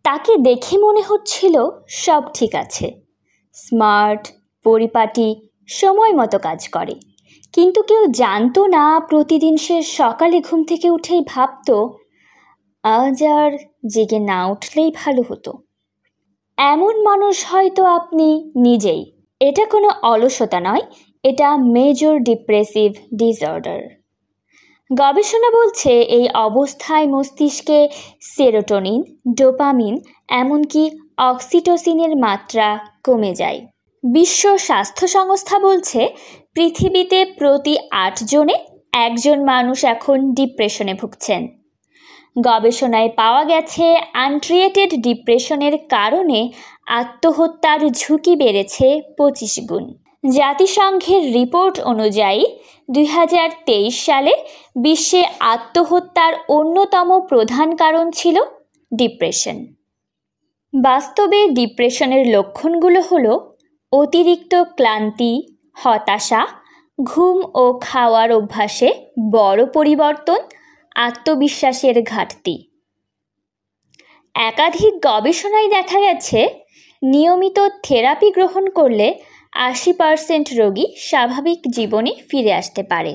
তাকে দেখে মনে হচ্ছিল সব ঠিক আছে, স্মার্ট, পরিপাটি, সময় মতো কাজ করে। কিন্তু কেউ জানতো না প্রতিদিন সে সকালে ঘুম থেকে উঠেই ভাবতো, আজ আর জেগে না উঠলেই ভালো হতো। এমন মানুষ হয়তো আপনি নিজেই। এটা কোনো অলসতা নয়, এটা মেজর ডিপ্রেসিভ ডিসঅর্ডার। গবেষণা বলছে এই অবস্থায় মস্তিষ্কে সেরোটোনিন, ডোপামিন, এমনকি অক্সিটোসিনের মাত্রা কমে যায়। বিশ্ব স্বাস্থ্য সংস্থা বলছে পৃথিবীতে প্রতি 8 জনে 1 জন মানুষ এখন ডিপ্রেশনে ভুগছেন। গবেষণায় পাওয়া গেছে আনট্রিটেড ডিপ্রেশনের কারণে আত্মহত্যার ঝুঁকি বেড়েছে 25 গুণ। জাতিসংঘের রিপোর্ট অনুযায়ী 2023 সালে বিশ্বে আত্মহত্যার অন্যতম প্রধান কারণ ছিল ডিপ্রেশন। বাস্তবে ডিপ্রেশনের লক্ষণগুলো হলো অতিরিক্ত ক্লান্তি, হতাশা, ঘুম ও খাওয়ার অভ্যাসে বড় পরিবর্তন, আত্মবিশ্বাসের ঘাটতি। একাধিক গবেষণায় দেখা গেছে নিয়মিত থেরাপি গ্রহণ করলে 80% রোগী স্বাভাবিক জীবনে ফিরে আসতে পারে।